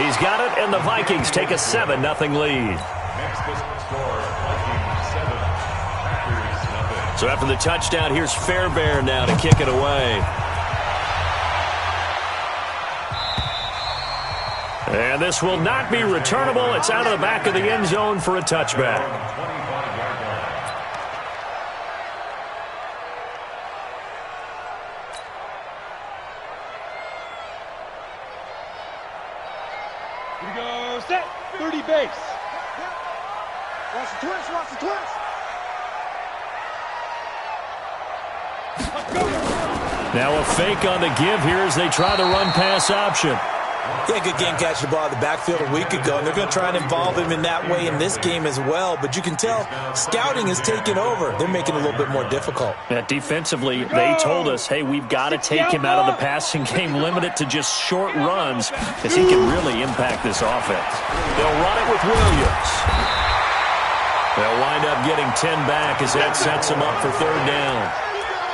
He's got it, and the Vikings take a 7-0 lead. So after the touchdown, here's Fairbairn now to kick it away. And this will not be returnable. It's out of the back of the end zone for a touchback. Here we go, set, 30 base. Watch the twist, watch the twist. Now a fake on the give here as they try the run-pass option. Yeah, good game catching the ball in the backfield a week ago, and they're going to try and involve him in that way in this game as well. But you can tell scouting is taking over. They're making it a little bit more difficult. Yeah, defensively, they told us, hey, we've got to take him out of the passing game, limit it to just short runs, because he can really impact this offense. They'll run it with Williams. They'll wind up getting 10 back as that sets them up for third down.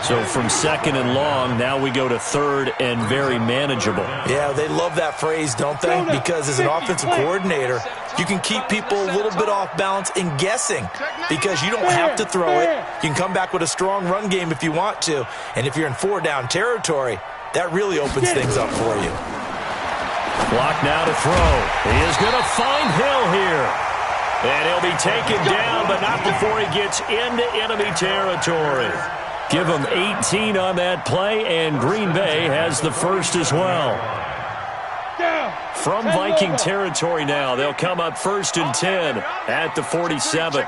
So from second and long, now we go to third and very manageable. Yeah, they love that phrase, don't they? Because as an offensive coordinator, you can keep people a little bit off balance and guessing because you don't have to throw it. You can come back with a strong run game if you want to. And if you're in 4-down territory, that really opens things up for you. Clock now to throw. He is going to find Hill here. And he'll be taken down, but not before he gets into enemy territory. Give them 18 on that play, and Green Bay has the first as well. From Viking territory now, they'll come up 1st and 10 at the 47.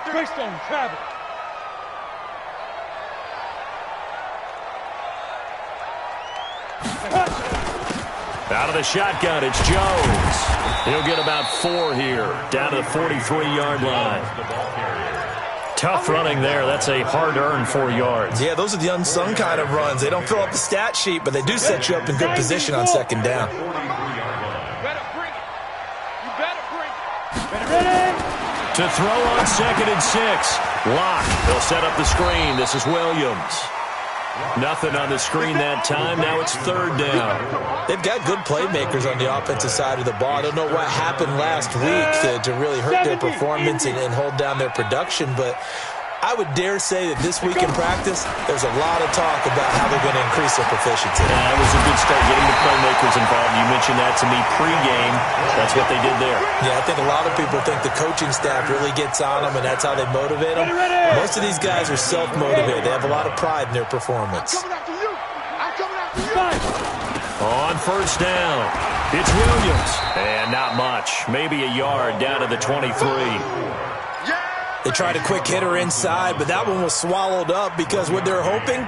Out of the shotgun, it's Jones. He'll get about 4 here, down to the 43-yard line. Tough running there. That's a hard-earned 4 yards. Yeah, those are the unsung kind of runs. They don't fill up the stat sheet, but they do set you up in good position on second down. To throw on 2nd and 6. Lock. They'll set up the screen. This is Williams. Nothing on the screen that time. Now it's third down. They've got good playmakers on the offensive side of the ball. I don't know what happened last week to really hurt their performance and hold down their production, but I would dare say that this week in practice, there's a lot of talk about how they're going to increase their proficiency. Yeah, it was a good start getting the playmakers involved. You mentioned that to me pregame. That's what they did there. Yeah, I think a lot of people think the coaching staff really gets on them, and that's how they motivate them. Most of these guys are self-motivated. They have a lot of pride in their performance. On first down, it's Williams. And not much. Maybe a yard down to the 23. They tried a quick hitter inside, but that one was swallowed up because what they're hoping,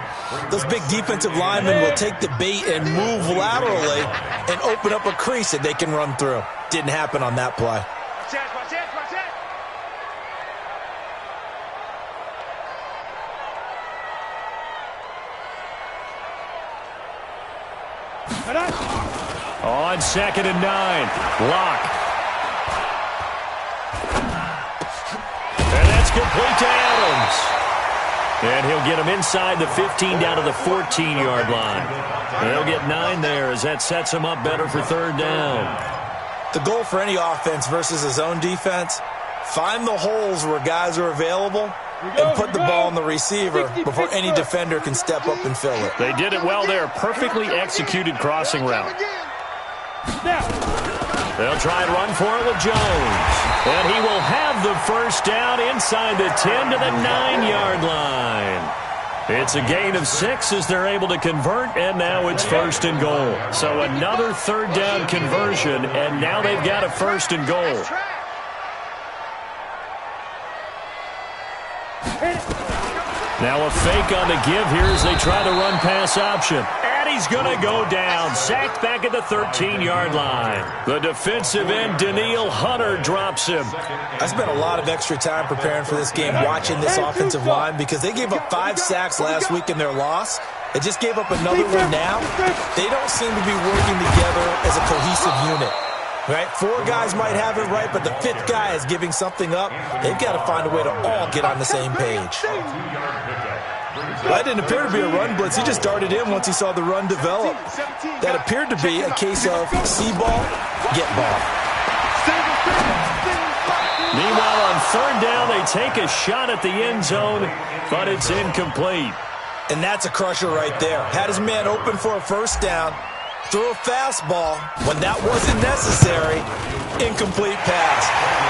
those big defensive linemen will take the bait and move laterally and open up a crease that they can run through. Didn't happen on that play. On 2nd and 9, Lock. Complete to Adams. And he'll get him inside the 15 down to the 14-yard line. And he'll get 9 there as that sets him up better for third down. The goal for any offense versus a zone defense, find the holes where guys are available and put the ball on the receiver before any defender can step up and fill it. They did it well there. Perfectly executed crossing route. They'll try and run for it with Jones. And he will have the first down inside the 10 to the 9-yard line. It's a gain of 6 as they're able to convert, and now it's 1st and goal. So another third down conversion, and now they've got a 1st and goal. Now a fake on the give here as they try the run-pass option. And he's going to go down. Sacked back at the 13-yard line. The defensive end, Daniil Hunter, drops him. I spent a lot of extra time preparing for this game watching this offensive line because they gave up 5 sacks last week in their loss. They just gave up another one now. They don't seem to be working together as a cohesive unit. Right? 4 guys might have it right, but the 5th guy is giving something up. They've got to find a way to all get on the same page. That didn't appear to be a run blitz. He just darted in once he saw the run develop. That appeared to be a case of see ball, get ball. Meanwhile, on third down, they take a shot at the end zone, but it's incomplete. And that's a crusher right there. Had his man open for a first down, threw a fastball when that wasn't necessary, incomplete pass.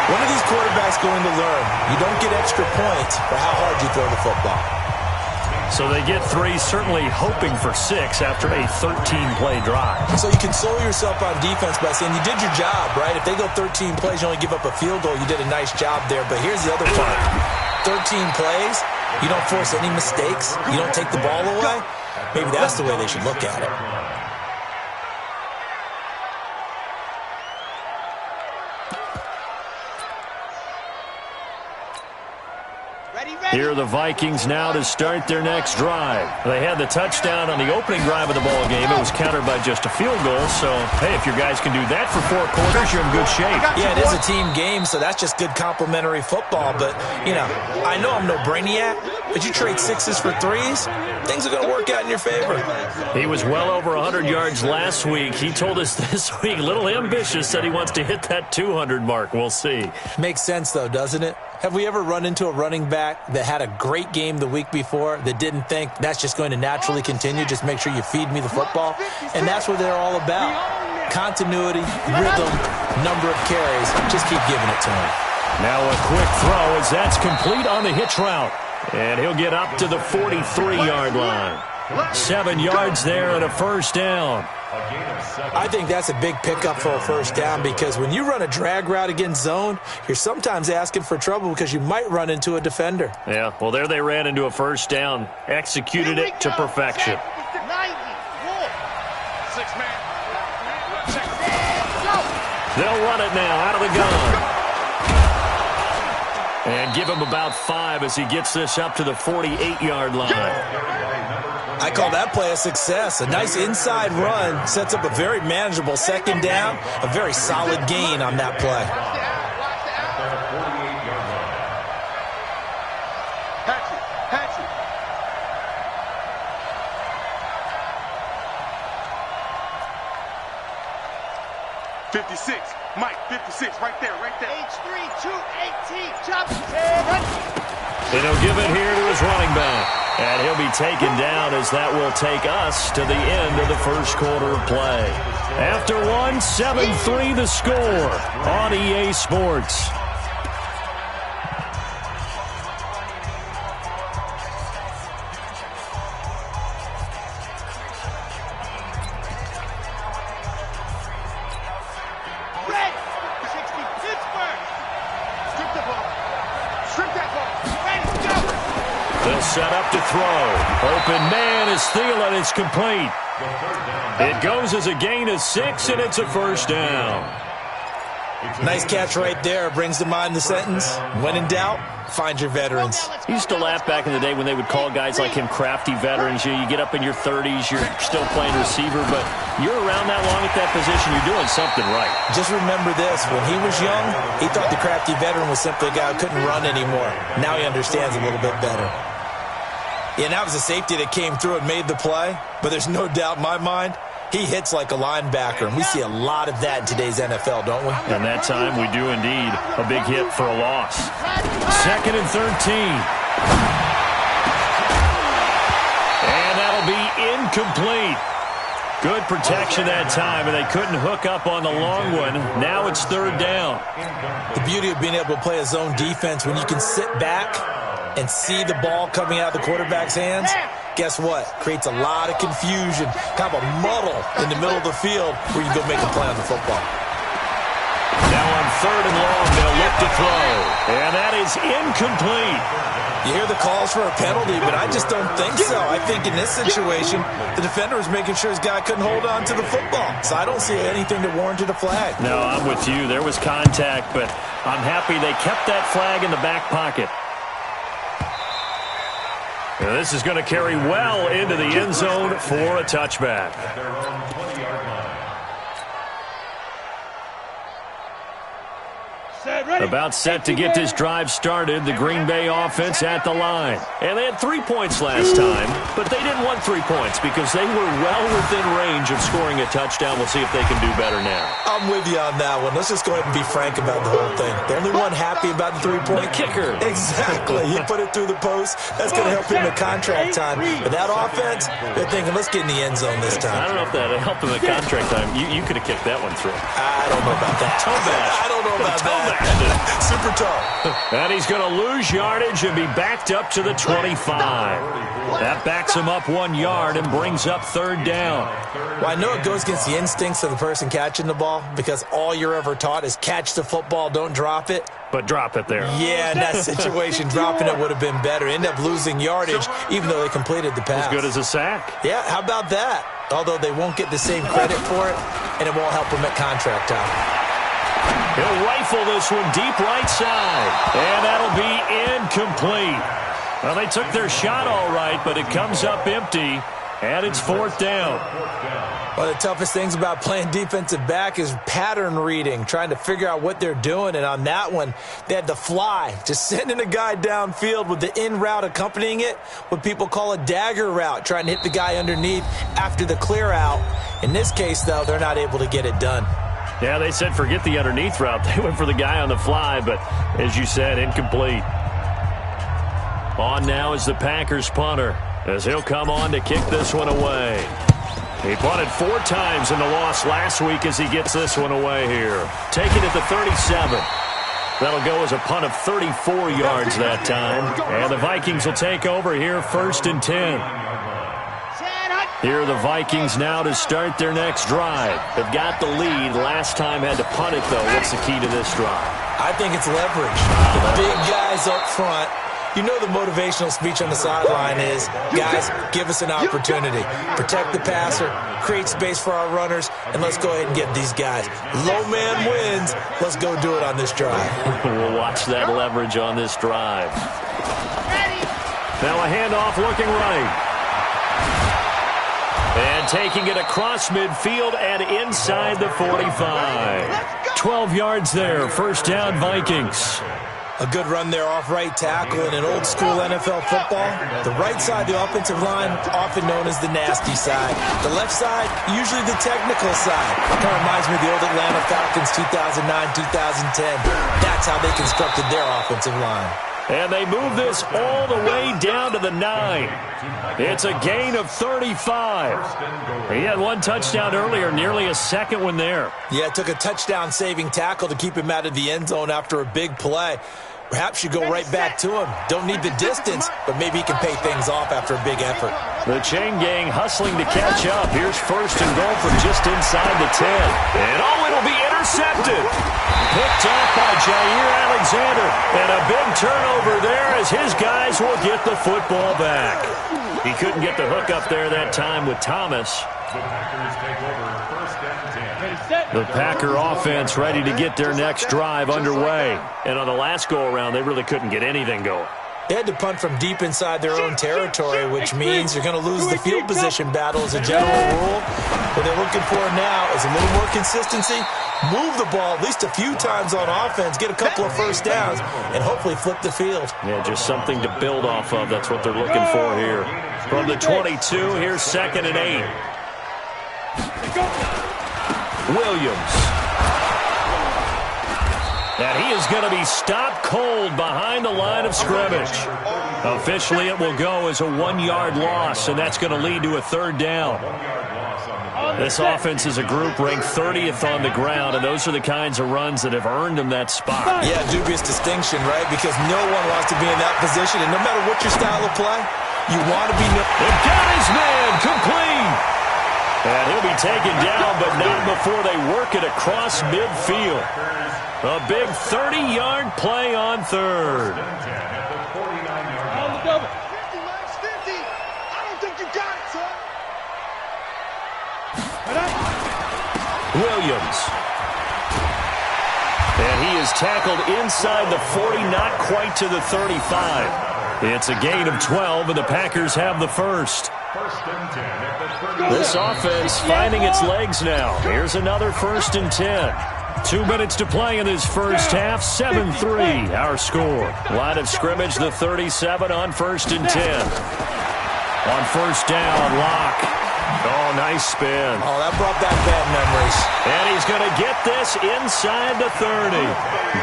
When are these quarterbacks going to learn? You don't get extra points for how hard you throw the football. So they get 3, certainly hoping for 6 after a 13-play drive. So you console yourself on defense by saying you did your job, right? If they go 13 plays, you only give up a field goal, you did a nice job there. But here's the other part. 13 plays, you don't force any mistakes, you don't take the ball away. Maybe that's the way they should look at it. Here are the Vikings now to start their next drive. They had the touchdown on the opening drive of the ball game. It was countered by just a field goal. So, hey, if your guys can do that for 4 quarters, you're in good shape. Yeah, it is a team game, so that's just good complimentary football. But, you know I'm no brainiac, but you trade 6s for 3s, things are going to work out in your favor. He was well over 100 yards last week. He told us this week, a little ambitious, said he wants to hit that 200 mark. We'll see. Makes sense, though, doesn't it? Have we ever run into a running back that had a great game the week before that didn't think that's just going to naturally continue? Just make sure you feed me the football. And that's what they're all about. Continuity, rhythm, number of carries. Just keep giving it to him. Now a quick throw as that's complete on the hitch route. And he'll get up to the 43-yard line. 7 yards there and a first down. I think that's a big pickup for a first down because when you run a drag route against zone, you're sometimes asking for trouble because you might run into a defender. Yeah, well, there they ran into a first down, executed it to perfection. They'll run it now out of the gun. And give him about 5 as he gets this up to the 48-yard line. I call that play a success. A nice inside run sets up a very manageable second down, a very solid gain on that play. Hatchet. 56, Mike, 56, right there. H3, 218, chop, And he'll give it here to his running back. And he'll be taken down as that will take us to the end of the first quarter of play. After one, 7-3 the score on EA Sports. Set up to throw. Open man is Thielen. It's complete. It goes as a gain of 6, and it's a first down. Nice catch right there. Brings to mind the sentence, when in doubt, find your veterans. He used to laugh back in the day when they would call guys like him crafty veterans. You get up in your 30s, you're still playing receiver, but you're around that long at that position, you're doing something right. Just remember this. When he was young, he thought the crafty veteran was simply a guy who couldn't run anymore. Now he understands a little bit better. Yeah, that was a safety that came through and made the play, but there's no doubt in my mind, he hits like a linebacker, and we see a lot of that in today's NFL, don't we? And that time, we do indeed. A big hit for a loss. 2nd and 13. And that'll be incomplete. Good protection that time, and they couldn't hook up on the long one. Now it's 3rd down. The beauty of being able to play a zone defense when you can sit back and see the ball coming out of the quarterback's hands, guess what? Creates a lot of confusion, kind of a muddle in the middle of the field where you can go make a play on the football. Now on 3rd and long, they'll look to throw. And that is incomplete. You hear the calls for a penalty, but I just don't think so. I think in this situation, the defender was making sure his guy couldn't hold on to the football. So I don't see anything that warranted a flag. No, I'm with you. There was contact, but I'm happy they kept that flag in the back pocket. Now this is going to carry well into the end zone for a touchback. About set to get this drive started, the Green Bay offense at the line. And they had 3 points last time, but they didn't want 3 points because they were well within range of scoring a touchdown. We'll see if they can do better now. I'm with you on that one. Let's just go ahead and be frank about the whole thing. The only one happy about the 3-point kicker. Exactly. He put it through the post. That's going to help him at contract time. But that offense, they're thinking, let's get in the end zone this time. I don't know if that helped him at contract time. You could have kicked that one through. I don't know about that. Toe bash. I don't know about that. Super toe. And he's going to lose yardage and be backed up to the 25. That backs him up 1 yard and brings up 3rd down. Well, I know it goes against the instincts of the person catching the ball because all you're ever taught is catch the football, don't drop it. But drop it there. Yeah, in that situation, dropping it would have been better. End up losing yardage, even though they completed the pass. As good as a sack. Yeah, how about that? Although they won't get the same credit for it, and it won't help them at contract time. He'll rifle this one deep right side. And that'll be incomplete. Well, they took their shot all right, but it comes up empty, and it's 4th down. One of the toughest things about playing defensive back is pattern reading, trying to figure out what they're doing. And on that one, they had the fly, just sending a guy downfield with the in route accompanying it, what people call a dagger route, trying to hit the guy underneath after the clear out. In this case, though, they're not able to get it done. Yeah, they said forget the underneath route. They went for the guy on the fly, but as you said, incomplete. On now is the Packers punter, as he'll come on to kick this one away. He punted 4 times in the loss last week as he gets this one away here. Taking it to 37. That'll go as a punt of 34 yards that time. And the Vikings will take over here 1st and 10. Here are the Vikings now to start their next drive. They've got the lead. Last time had to punt it, though. What's the key to this drive? I think it's leverage. The big guys up front. You know the motivational speech on the sideline is, guys, give us an opportunity. Protect the passer, create space for our runners, and let's go ahead and get these guys. Low man wins. Let's go do it on this drive. We'll watch that leverage on this drive. Now a handoff looking right. And taking it across midfield and inside the 45. 12 yards there. 1st down, Vikings. A good run there off right tackle in an old-school NFL football. The right side, the offensive line, often known as the nasty side. The left side, usually the technical side. Kind of reminds me of the old Atlanta Falcons 2009-2010. That's how they constructed their offensive line. And they move this all the way down to the 9. It's a gain of 35. He had 1 touchdown earlier, nearly a 2nd one there. Yeah, it took a touchdown-saving tackle to keep him out of the end zone after a big play. Perhaps you go right back to him. Don't need the distance, but maybe he can pay things off after a big effort. The chain gang hustling to catch up. Here's 1st and goal from just inside the 10. And it'll be intercepted. Picked off by Jair Alexander. And a big turnover there as his guys will get the football back. He couldn't get the hook up there that time with Thomas. The Packer offense ready to get their next drive underway. And on the last go-around, they really couldn't get anything going. They had to punt from deep inside their own territory, which means you're going to lose the field position battle as a general rule. What they're looking for now is a little more consistency, move the ball at least a few times on offense, get a couple of 1st downs, and hopefully flip the field. Yeah, just something to build off of. That's what they're looking for here. From the 22, here's 2nd and 8. Williams. And he is going to be stopped cold behind the line of scrimmage. Officially, it will go as a 1-yard loss, and that's going to lead to a 3rd down. This offense is a group ranked 30th on the ground, and those are the kinds of runs that have earned them that spot. Yeah, dubious distinction, right? Because no one wants to be in that position, and no matter what your style of play, you want to be... They've got his man complete. And he'll be taken down, but not before they work it across midfield. A big 30-yard play on 3rd. On the double. 50, Max, 50. I don't think you got it, son. Williams. And he is tackled inside the 40, not quite to the 35. It's a gain of 12, and the Packers have the 1st. This offense finding its legs now. Here's another 1st and 10. 2 minutes to play in this first half. 7-3, our score. Line of scrimmage, the 37 on 1st and 10. On 1st down, Locke. Oh, nice spin. Oh, that brought back bad memories. And he's going to get this inside the 30.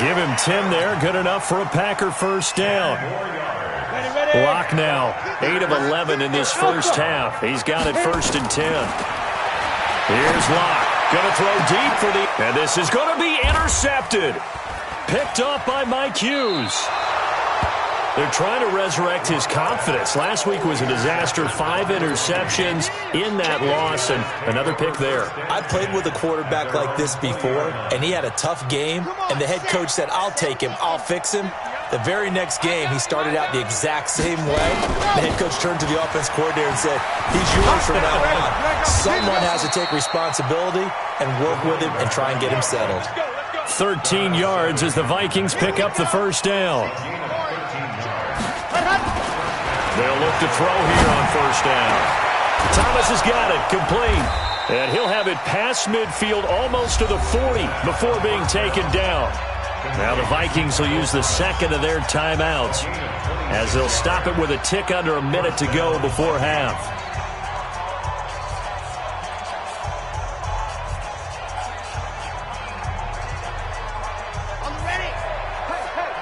Give him 10 there. Good enough for a Packer first down. Locke now, 8 of 11 in this first half. He's got it 1st and 10. Here's Locke. Going to throw deep for the... And this is going to be intercepted. Picked off by Mike Hughes. They're trying to resurrect his confidence. Last week was a disaster. 5 interceptions in that loss, and another pick there. I've played with a quarterback like this before, and he had a tough game, and the head coach said, I'll take him, I'll fix him. The very next game, he started out the exact same way. The head coach turned to the offense coordinator and said, he's yours from now on. Someone has to take responsibility and work with him and try and get him settled. 13 yards as the Vikings pick up the first down. They'll look to throw here on 1st down. Thomas has got it, complete. And he'll have it past midfield almost to the 40 before being taken down. Now the Vikings will use the second of their timeouts as they'll stop it with a tick under a minute to go before half. On the ready.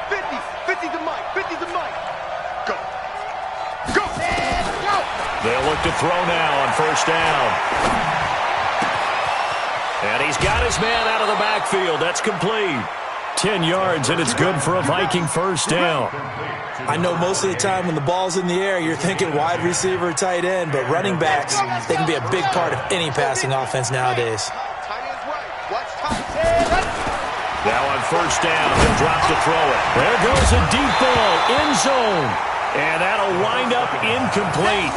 Hey, 50 to Mike, 50 to Mike. Go. Go. And go. They'll look to throw now on 1st down. And he's got his man out of the backfield. That's complete. 10 yards, and it's good for a Viking first down. I know most of the time when the ball's in the air, you're thinking wide receiver, tight end, but running backs, they can be a big part of any passing offense nowadays. Now on 1st down, he'll drop to throw it. There goes a deep ball, end zone. And that'll wind up incomplete.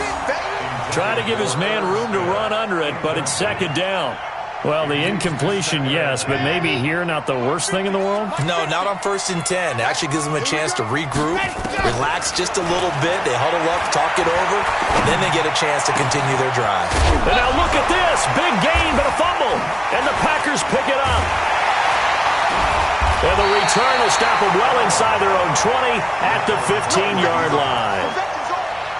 Try to give his man room to run under it, but it's 2nd down. Well, the incompletion, yes, but maybe here not the worst thing in the world? No, not on 1st and 10. It actually gives them a chance to regroup, relax just a little bit. They huddle up, talk it over, and then they get a chance to continue their drive. And now look at this. Big gain, but a fumble. And the Packers pick it up. And the return will stop them well inside their own 20 at the 15-yard line.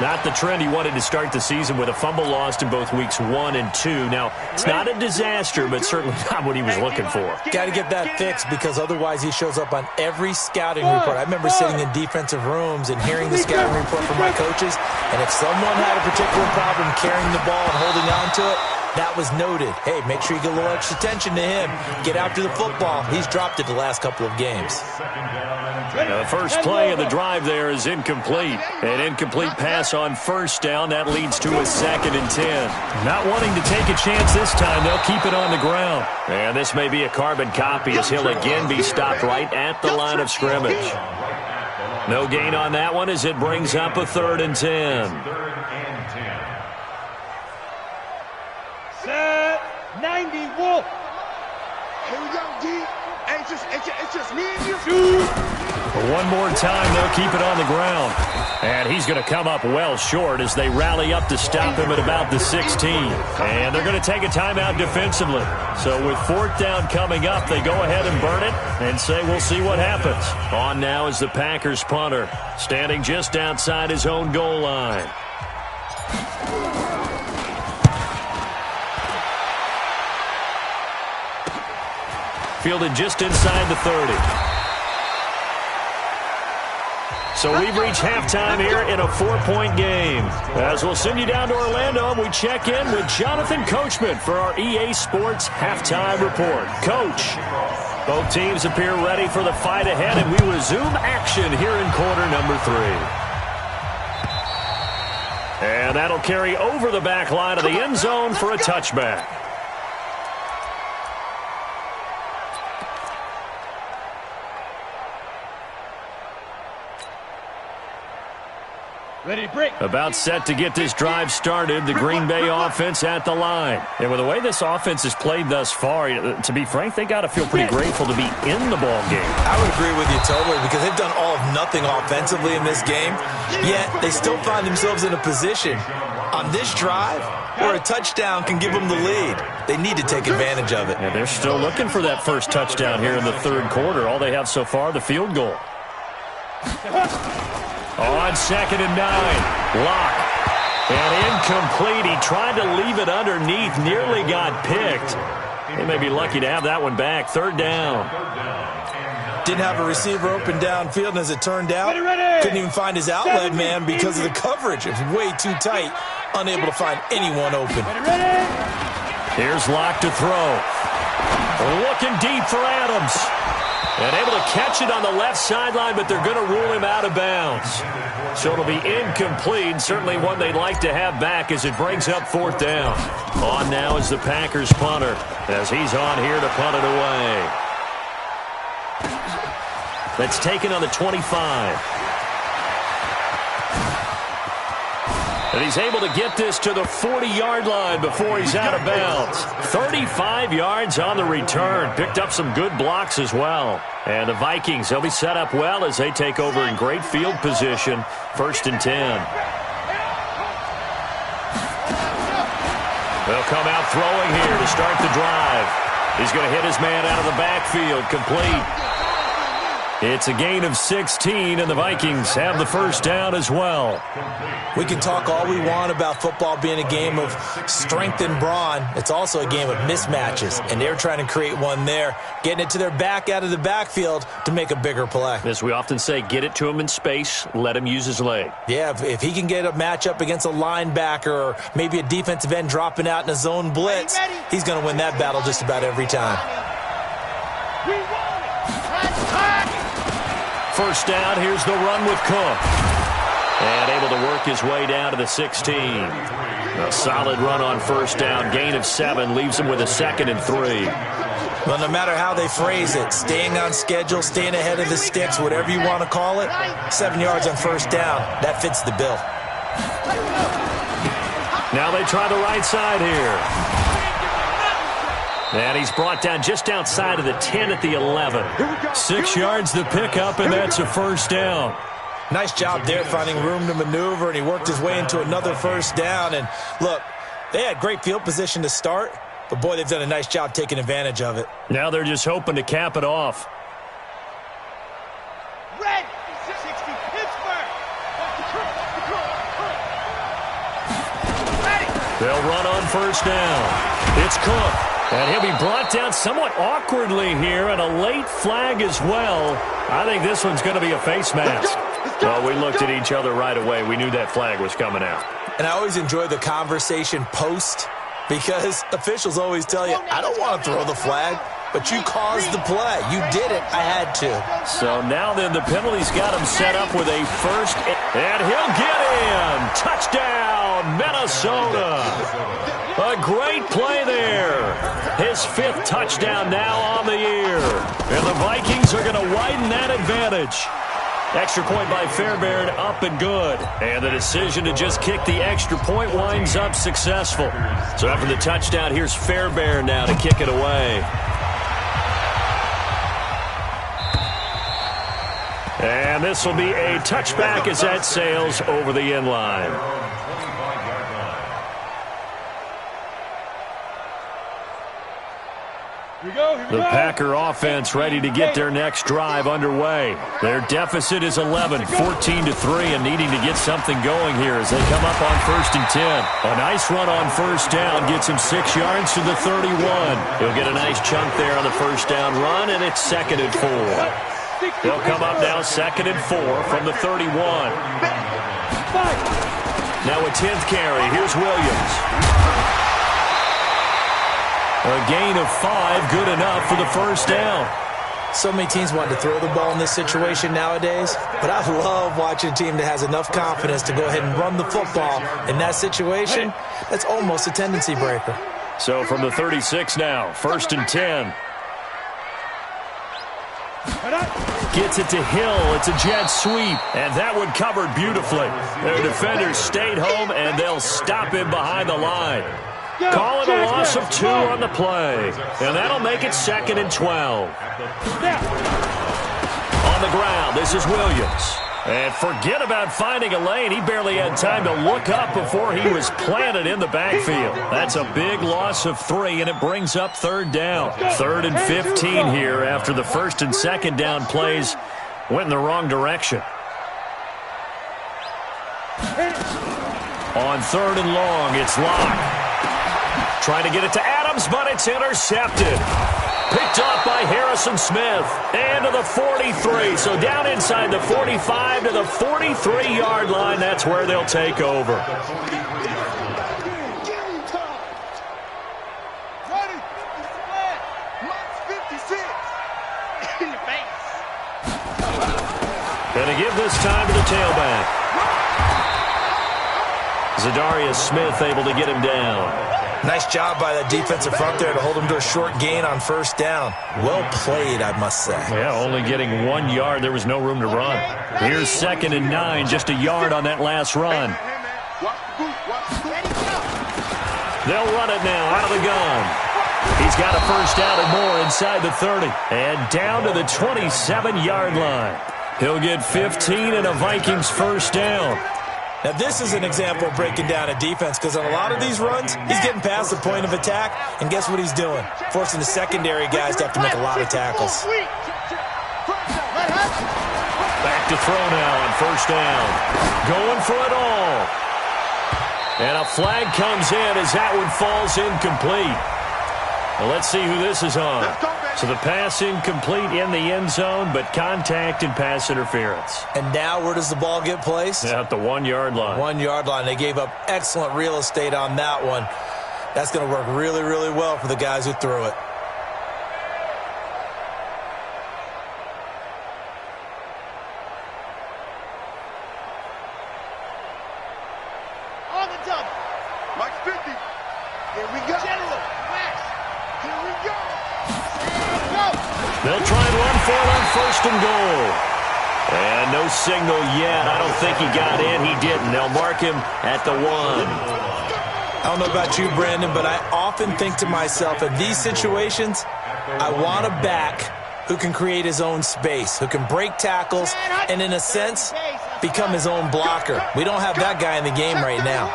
Not the trend he wanted to start the season with a fumble lost in both weeks 1 and 2. Now, it's not a disaster, but certainly not what he was looking for. Got to get that fixed because otherwise he shows up on every scouting report. I remember sitting in defensive rooms and hearing the scouting report from my coaches, and if someone had a particular problem carrying the ball and holding on to it, that was noted. Hey, make sure you get a little extra attention to him. Get after the football. He's dropped it the last couple of games. Now, the first play of the drive there is incomplete. An incomplete pass on 1st down. That leads to a 2nd and 10. Not wanting to take a chance this time, they'll keep it on the ground. And this may be a carbon copy as he'll again be stopped right at the line of scrimmage. No gain on that one as it brings up a 3rd and 10. Set 90 Wolf. Here we go, D. It's just me and you. One more time, they'll keep it on the ground. And he's going to come up well short as they rally up to stop him at about the 16. And they're going to take a timeout defensively. So with 4th down coming up, they go ahead and burn it and say we'll see what happens. On now is the Packers punter, standing just outside his own goal line. Fielded just inside the 30. So we've reached halftime here in a 4-point game. As we'll send you down to Orlando, we check in with Jonathan Coachman for our EA Sports Halftime Report. Coach, both teams appear ready for the fight ahead, and we resume action here in quarter number 3. And that'll carry over the back line of the end zone for a touchback. Ready to break. About set to get this drive started, the Green Bay offense at the line. And with the way this offense has played thus far, to be frank, they got to feel pretty grateful to be in the ball game. I would agree with you totally because they've done all of nothing offensively in this game, yet they still find themselves in a position on on this drive where a touchdown can give them the lead. They need to take advantage of it. And they're still looking for that first touchdown here in the third quarter. All they have so far, the field goal. On 2nd and 9, Locke. And incomplete. He tried to leave it underneath, nearly got picked. They may be lucky to have that one back. 3rd down. Didn't have a receiver open downfield, and as it turned out, couldn't even find his outlet man because of the coverage. It was way too tight, unable to find anyone open. Here's Locke to throw. Looking deep for Adams. And able to catch it on the left sideline, but they're going to rule him out of bounds. So it'll be incomplete, certainly one they'd like to have back as it brings up 4th down. On now is the Packers punter, as he's on here to punt it away. That's taken on the 25. And he's able to get this to the 40-yard line before he's out of bounds. 35 yards on the return. Picked up some good blocks as well. And the Vikings, they'll be set up well as they take over in great field position. 1st and 10. They'll come out throwing here to start the drive. He's going to hit his man out of the backfield. Complete. It's a gain of 16, and the Vikings have the first down as well. We can talk all we want about football being a game of strength and brawn. It's also a game of mismatches, and they're trying to create one there, getting it to their back out of the backfield to make a bigger play. As we often say, get it to him in space, let him use his leg. Yeah, if he can get a matchup against a linebacker or maybe a defensive end dropping out in a zone blitz, he's going to win that battle just about every time. First down, here's the run with Cook. And able to work his way down to the 16. A solid run on first down, gain of 7, leaves him with a 2nd and 3. Well, no matter how they phrase it, staying on schedule, staying ahead of the sticks, whatever you want to call it, 7 yards on first down, that fits the bill. Now they try the right side here. And he's brought down just outside of the 10 at the 11. 6 yards the pickup, and that's a first down. Nice job there finding room to maneuver, and he worked his way into another first down. And look, they had great field position to start, but boy, they've done a nice job taking advantage of it. Now they're just hoping to cap it off. Red 60 Pittsburgh. They'll run on first down. It's Cook. And he'll be brought down somewhat awkwardly here, and a late flag as well. I think this one's going to be a face mask. Well, we looked at each other right away. We knew that flag was coming out. And I always enjoy the conversation post, because officials always tell you, I don't want to throw the flag, but you caused the play. You did it. I had to. So now then the penalty's got him set up with a first, and he'll get in. Touchdown, Minnesota. A great play there. His 5th touchdown now on the year. And the Vikings are going to widen that advantage. Extra point by Fairbairn, up and good. And the decision to just kick the extra point winds up successful. So after the touchdown, here's Fairbairn now to kick it away. And this will be a touchback as that sails over the end line. The Packer offense ready to get their next drive underway. Their deficit is 11, 14-3, and needing to get something going here as they come up on 1st and 10. A nice run on first down gets him 6 yards to the 31. He'll get a nice chunk there on the first down run, and it's 2nd and 4. They'll come up now 2nd and 4 from the 31. Now a 10th carry. Here's Williams. A gain of 5, good enough for the first down. So many teams want to throw the ball in this situation nowadays, but I love watching a team that has enough confidence to go ahead and run the football. In that situation, that's almost a tendency breaker. So from the 36 now, 1st and 10. Gets it to Hill. It's a jet sweep, and that one covered beautifully. Their defenders stayed home, and they'll stop him behind the line. Call it a loss of 2 on the play, and that'll make it 2nd and 12. On the ground, this is Williams. And forget about finding a lane. He barely had time to look up before he was planted in the backfield. That's a big loss of 3, and it brings up 3rd down. 3rd and 15 here after the 1st and 2nd down plays went in the wrong direction. On 3rd and long, it's Locke. Trying to get it to Adams, but it's intercepted. Picked off by Harrison Smith. And to the 43. So down inside the 45 to the 43-yard line. That's where they'll take over. Going to give this time to the tailback. Zadarius Smith able to get him down. Nice job by that defensive front there to hold him to a short gain on 1st down. Well played, I must say. Yeah, only getting 1 yard. There was no room to run. Here's 2nd and 9, just a yard on that last run. They'll run it now out of the gun. He's got a 1st down and more inside the 30. And down to the 27-yard line. He'll get 15 and a Vikings 1st down. Now, this is an example of breaking down a defense because on a lot of these runs, he's getting past the point of attack, and guess what he's doing? Forcing the secondary guys to have to make a lot of tackles. Back to throw now on 1st down. Going for it all. And a flag comes in as that one falls incomplete. Well, let's see who this is on. So the pass incomplete in the end zone, but contact and pass interference. And now where does the ball get placed? At the 1-yard line. 1-yard line. They gave up excellent real estate on that one. That's going to work really, really well for the guys who threw it. On the double. Mike 50. Here we go. General. Max. Here we go. They'll try and run for it on 1st and goal. And no signal yet. I don't think he got in. He didn't. They'll mark him at the 1. I don't know about you, Brandon, but I often think to myself, in these situations, I want a back who can create his own space, who can break tackles, and in a sense, become his own blocker. We don't have that guy in the game right now.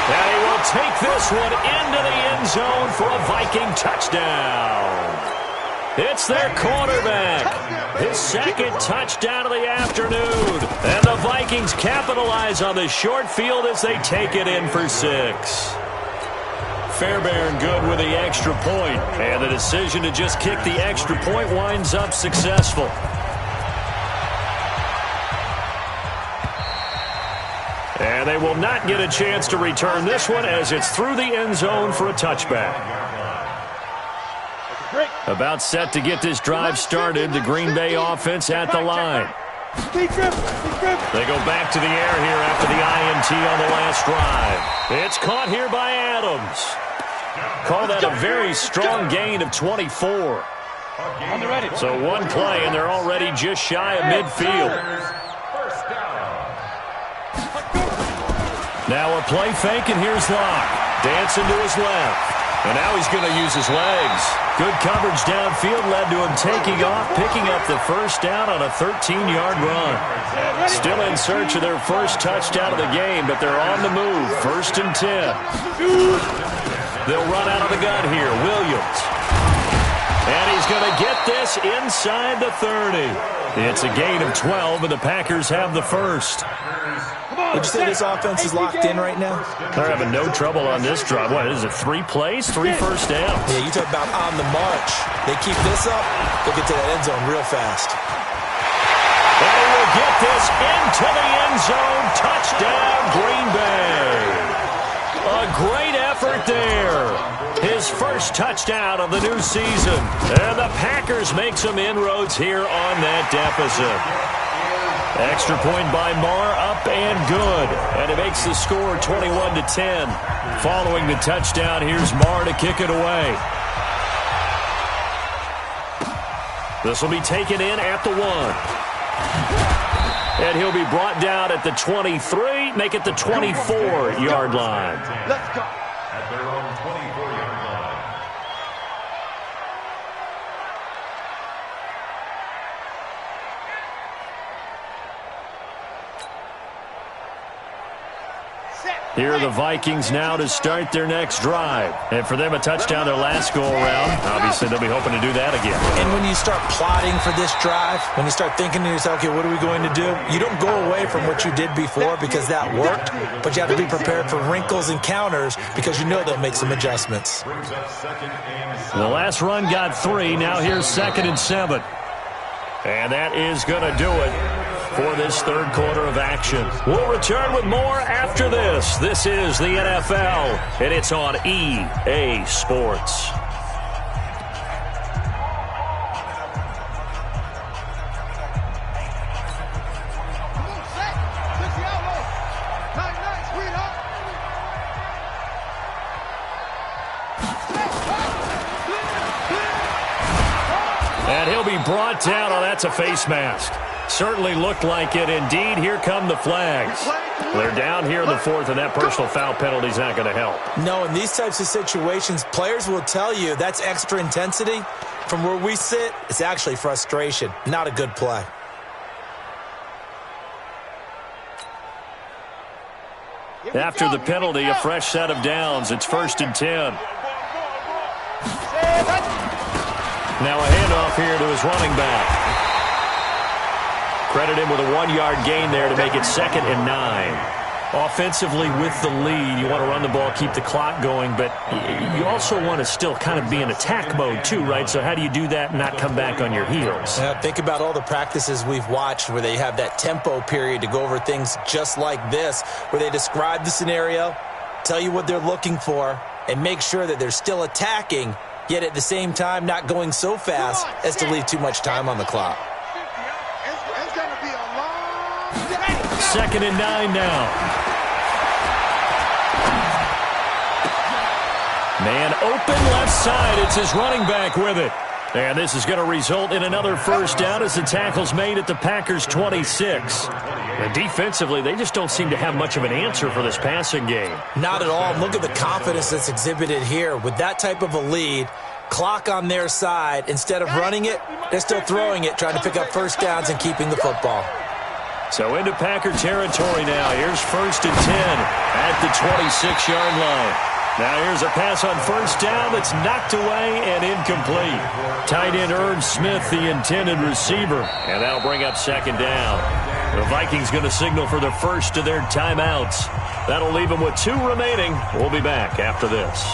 And he will take this one into the end zone for a Viking touchdown. It's their quarterback. His 2nd touchdown of the afternoon. And the Vikings capitalize on the short field as they take it in for 6. Fairbairn good with the extra point. And the decision to just kick the extra point winds up successful. And they will not get a chance to return this one as it's through the end zone for a touchback. About set to get this drive started. The Green Bay offense at the line. They go back to the air here after the INT on the last drive. It's caught here by Adams. Call that a very strong gain of 24. So one play, and they're already just shy of midfield. Now a play fake, and here's Locke. Dancing to his left. And now he's going to use his legs. Good coverage downfield led to him taking off, picking up the 1st down on a 13-yard run. Still in search of their 1st touchdown of the game, but they're on the move. 1st and 10. They'll run out of the gun here. Williams. And he's going to get this inside the 30. It's a gain of 12, and the Packers have the 1st. Would you say this offense is locked in right now? They're having no trouble on this drive. What is it, 3 plays, 3 first downs? Yeah, you talk about on the march. They keep this up, they'll get to that end zone real fast. And he will get this into the end zone. Touchdown, Green Bay. A great effort there. His 1st touchdown of the new season. And the Packers make some inroads here on that deficit. Extra point by Marr, up and good. And it makes the score 21-10. Following the touchdown, here's Marr to kick it away. This will be taken in at the 1. And he'll be brought down at the 23, make it the 24-yard line. Let's go. At their own 24-yard line. Here are the Vikings now to start their next drive. And for them, a touchdown their last go-around. Obviously, they'll be hoping to do that again. And when you start plotting for this drive, when you start thinking to yourself, okay, what are we going to do? You don't go away from what you did before because that worked, but you have to be prepared for wrinkles and counters because you know they'll make some adjustments. The last run got 3. Now here's 2nd and 7. And that is going to do it for this third quarter of action. We'll return with more after this. This is the NFL, and it's on EA Sports. And he'll be brought down. Oh, that's a face mask. Certainly looked like it. Indeed, here come the flags. They're down here in the 4th, and that personal foul penalty is not going to help. No, in these types of situations, players will tell you that's extra intensity. From where we sit, it's actually frustration. Not a good play. After the penalty, a fresh set of downs. It's 1st and 10. Now a handoff here to his running back. Credit him with a 1-yard gain there to make it 2nd and 9. Offensively with the lead, you want to run the ball, keep the clock going, but you also want to still kind of be in attack mode too, right? So how do you do that and not come back on your heels? Yeah, think about all the practices we've watched where they have that tempo period to go over things just like this, where they describe the scenario, tell you what they're looking for, and make sure that they're still attacking, yet at the same time not going so fast as to leave too much time on the clock. 2nd and 9 now. Man open left side. It's his running back with it. And this is going to result in another first down as the tackle's made at the Packers' 26. And defensively, they just don't seem to have much of an answer for this passing game. Not at all. Look at the confidence that's exhibited here. With that type of a lead, clock on their side, instead of running it, they're still throwing it, trying to pick up first downs and keeping the football. So into Packer territory now. Here's 1st and 10 at the 26-yard line. Now here's a pass on first down that's knocked away and incomplete. Tight end Irv Smith, the intended receiver. And that'll bring up 2nd down. The Vikings going to signal for the first of their timeouts. That'll leave them with 2 remaining. We'll be back after this.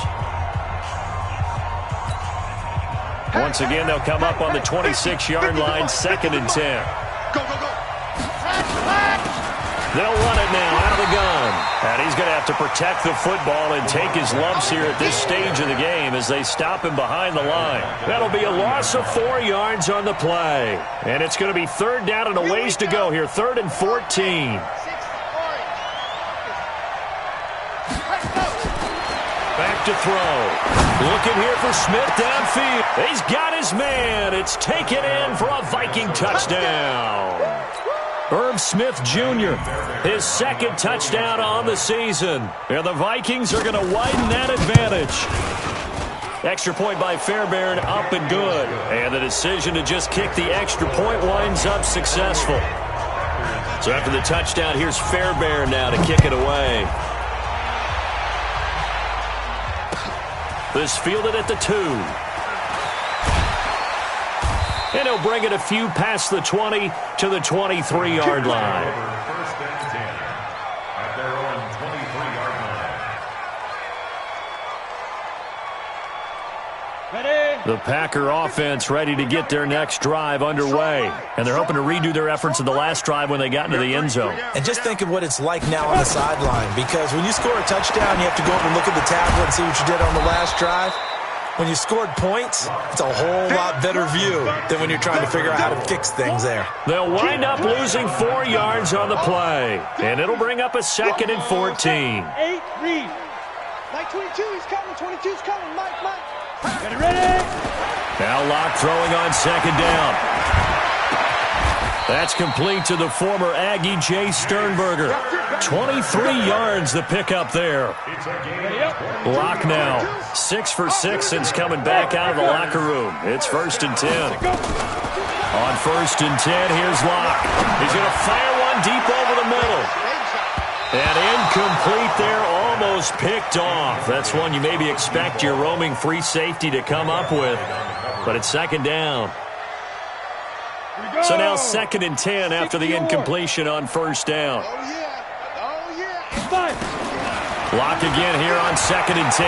Once again, they'll come up on the 26-yard line, 2nd and 10. Go, go, go. They'll run it now out of the gun. And he's going to have to protect the football and take his lumps here at this stage of the game as they stop him behind the line. That'll be a loss of 4 yards on the play. And it's going to be 3rd down and a ways to go here, 3rd and 14. Back to throw. Looking here for Smith downfield. He's got his man. It's taken in for a Viking touchdown. Irv Smith Jr., his 2nd touchdown on the season. And the Vikings are going to widen that advantage. Extra point by Fairbairn, up and good. And the decision to just kick the extra point winds up successful. So after the touchdown, here's Fairbairn now to kick it away. This fielded at the 2. And he'll bring it a few past the 20 to the 23-yard line. 1st and 10 at their own 23-yard line. Ready? The Packer offense ready to get their next drive underway. And they're hoping to redo their efforts in the last drive when they got into the end zone. And just think of what it's like now on the sideline, because when you score a touchdown, you have to go over and look at the tablet and see what you did on the last drive. When you scored points, it's a whole lot better view than when you're trying to figure out how to fix things there. They'll wind up losing 4 yards on the play. And it'll bring up a 2nd and 14. 8, read. Mike 22, he's coming. 22's coming. Mike. Get it ready. Now Locke throwing on 2nd down. That's complete to the former Aggie, Jay Sternberger. 23 yards the pickup there. Locke now 6 for 6 since coming back out of the locker room. It's 1st and 10. On 1st and 10, here's Locke. He's going to fire one deep over the middle. And incomplete there almost picked off. That's one you maybe expect your roaming free safety to come up with, but it's second down. So now 2nd and 10 after the incompletion on first down. Block again here on 2nd and 10.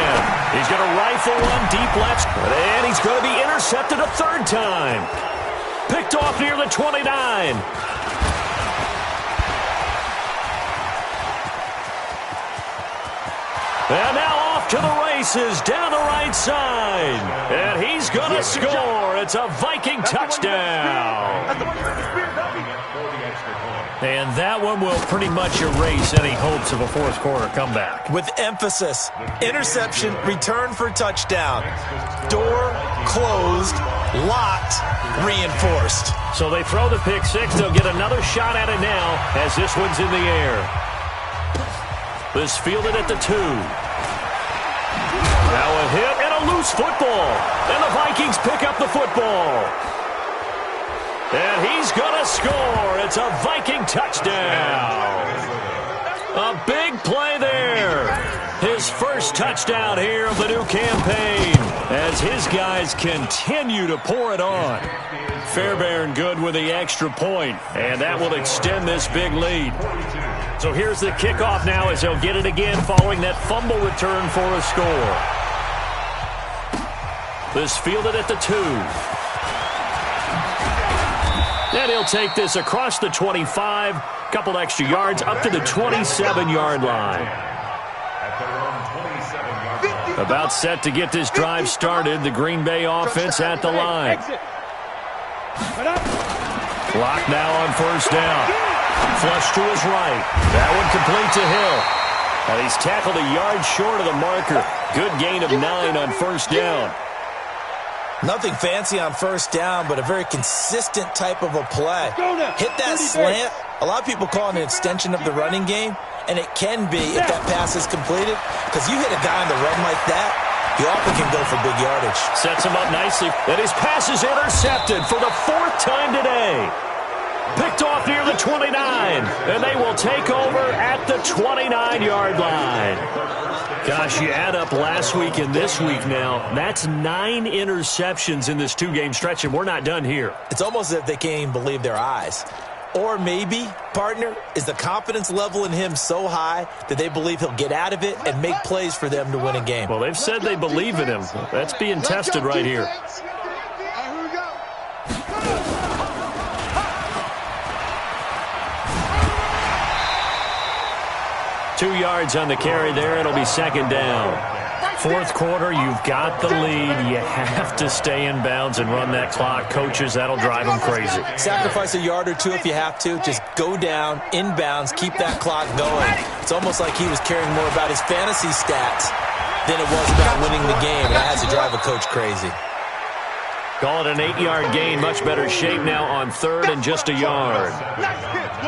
He's going to rifle one deep left, and he's going to be intercepted a third time. Picked off near the 29. And now off to the races down the right side. And he's going to score. It's a Viking touchdown. And that one will pretty much erase any hopes of a fourth quarter comeback. With emphasis, interception, return for touchdown. Door closed, locked, reinforced. So they throw the pick six. They'll get another shot at it now as this one's in the air. This fielded at the 2. Now a hit and a loose football. And the Vikings pick up the football. And he's going to score. It's a Viking touchdown. A big play there. His first touchdown here of the new campaign as his guys continue to pour it on. Fairbairn good with the extra point, and that will extend this big lead. So here's the kickoff now as they'll get it again following that fumble return for a score. This fielded at the 2. And he'll take this across the 25, couple extra yards up to the 27-yard line. About set to get this drive started, the Green Bay offense at the line. Clock now on first down. Flush to his right. That one complete to Hill. And he's tackled a yard short of the marker. Good gain of 9 on first down. Nothing fancy on first down, but a very consistent type of a play. Hit that slant. A lot of people call it an extension of the running game, and it can be if that pass is completed, because you hit a guy on the run like that, he often can go for big yardage. Sets him up nicely, and his pass is intercepted for the 4th time today. Picked off near the 29, and they will take over at the 29-yard line. Gosh, you add up last week and this week now, that's 9 interceptions in this 2-game stretch, and we're not done here. It's almost as if they can't even believe their eyes. Or maybe, partner, is the confidence level in him so high that they believe he'll get out of it and make plays for them to win a game. Well, they've said they believe in him. That's being tested right here. 2 yards on the carry there. It'll be second down. Fourth quarter, you've got the lead. You have to stay in bounds and run that clock. Coaches, that'll drive them crazy. Sacrifice a yard or two if you have to. Just go down, in bounds, keep that clock going. It's almost like he was caring more about his fantasy stats than it was about winning the game. And it has to drive a coach crazy. Call it an 8-yard gain. Much better shape now on third and just a yard.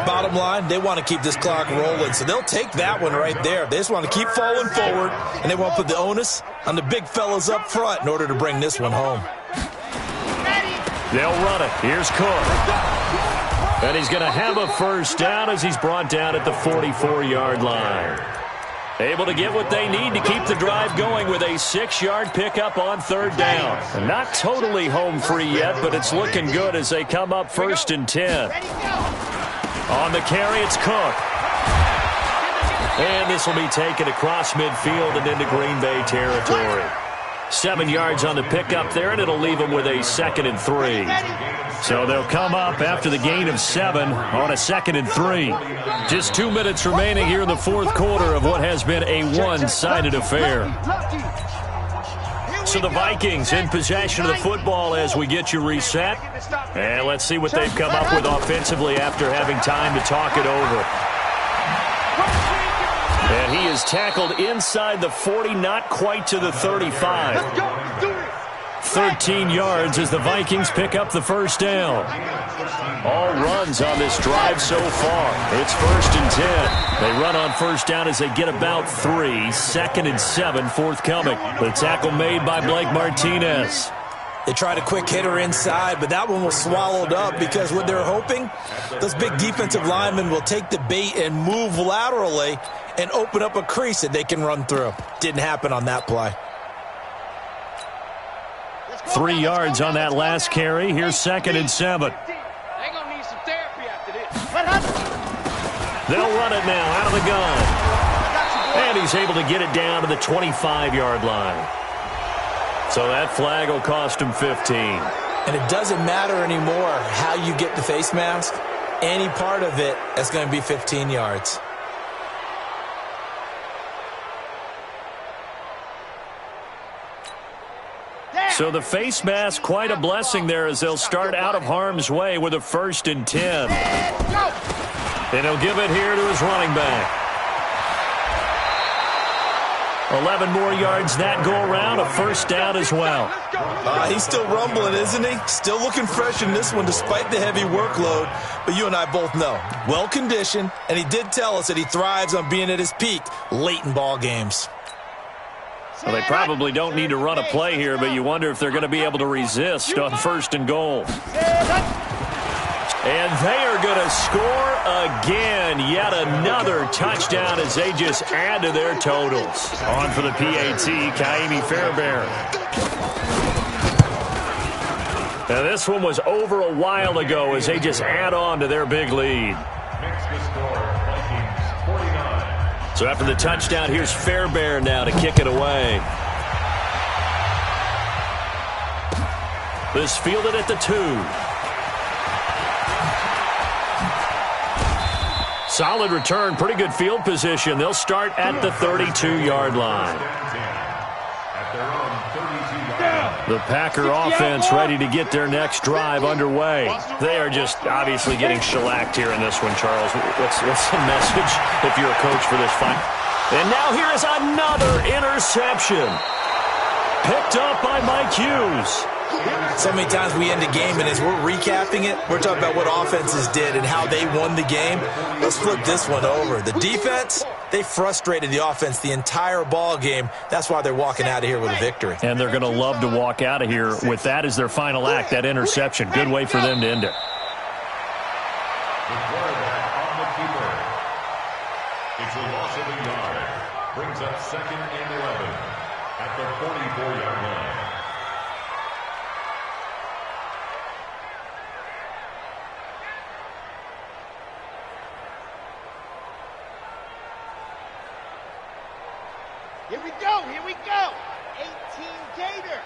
Bottom line, they want to keep this clock rolling, so they'll take that one right there. They just want to keep falling forward, and they want to put the onus on the big fellas up front in order to bring this one home. They'll run it. Here's Cook. And he's going to have a first down as he's brought down at the 44-yard line. Able to get what they need to keep the drive going with a 6-yard pickup on third down. And not totally home free yet, but it's looking good as they come up 1st and 10. On the carry, it's Cook. And this will be taken across midfield and into Green Bay territory. 7 yards on the pickup there, and it'll leave them with a 2nd and 3. So they'll come up after the gain of 7 on a 2nd and 3. Just 2 minutes remaining here in the fourth quarter of what has been a one-sided affair. So the Vikings in possession of the football as we get you reset. And let's see what they've come up with offensively after having time to talk it over. And he is tackled inside the 40, not quite to the 35. 13 yards as the Vikings pick up the first down. All runs on this drive so far. It's 1st and 10. They run on first down as they get about 3. 2nd and 7 forthcoming. The tackle made by Blake Martinez. They tried a quick hitter inside, but that one was swallowed up because what they're hoping, those big defensive linemen will take the bait and move laterally and open up a crease that they can run through. Didn't happen on that play. 3 yards on that last carry. Here's 2nd and 7. They're going to need some therapy after this. They'll run it now out of the gun. And he's able to get it down to the 25-yard line. So that flag will cost him 15. And it doesn't matter anymore how you get the face mask. Any part of it is going to be 15 yards. So the face mask, quite a blessing there as they'll start out of harm's way with a 1st and 10. And he'll give it here to his running back. 11 more yards that go around, a 1st down as well. He's still rumbling, isn't he? Still looking fresh in this one despite the heavy workload. But you and I both know, well-conditioned, and he did tell us that he thrives on being at his peak late in ball games. Well, they probably don't need to run a play here, but you wonder if they're going to be able to resist on 1st and goal. And they are going to score again. Yet another touchdown as they just add to their totals. On for the PAT, Kaimi Fairbairn. Now this one was over a while ago as they just add on to their big lead. Makes the score, Vikings 49. So after the touchdown, here's Fairbairn now to kick it away. This fielded at the 2. Solid return, pretty good field position. They'll start at the 32-yard line. The Packer offense ready to get their next drive underway. They are just obviously getting shellacked here in this one, Charles. What's the message if you're a coach for this fight? And now here is another interception. Picked up by Mike Hughes. So many times we end a game, and as we're recapping it, we're talking about what offenses did and how they won the game. Let's flip this one over. The defense, they frustrated the offense the entire ball game. That's why they're walking out of here with a victory. And they're going to love to walk out of here with that as their final act, that interception. Good way for them to end it. The quarterback on the keeper. It's a loss of a yard. Brings up 2nd and 11 at the 44-yard line. Here we go, here we go. 18 Gator.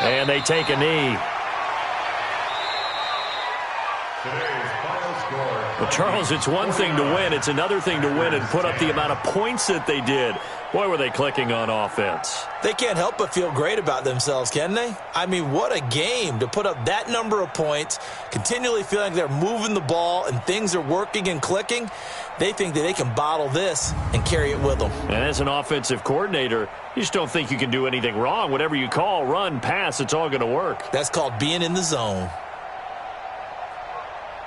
And they take a knee. Today's final score. Well, Charles, it's one thing to win. It's another thing to win and put up the amount of points that they did. Boy, were they clicking on offense. They can't help but feel great about themselves, can they? I mean, what a game to put up that number of points, continually feeling like they're moving the ball and things are working and clicking. They think that they can bottle this and carry it with them. And as an offensive coordinator, you just don't think you can do anything wrong. Whatever you call, run, pass, it's all going to work. That's called being in the zone.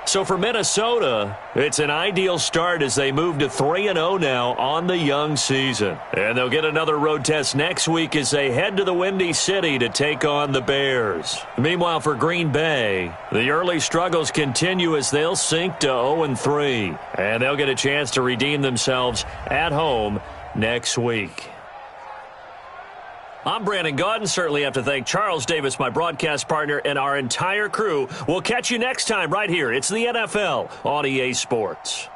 So for Minnesota, it's an ideal start as they move to 3-0 now on the young season. And they'll get another road test next week as they head to the Windy City to take on the Bears. Meanwhile, for Green Bay, the early struggles continue as they'll sink to 0-3. And they'll get a chance to redeem themselves at home next week. I'm Brandon Gaudin. Certainly have to thank Charles Davis, my broadcast partner, and our entire crew. We'll catch you next time right here. It's the NFL on EA Sports.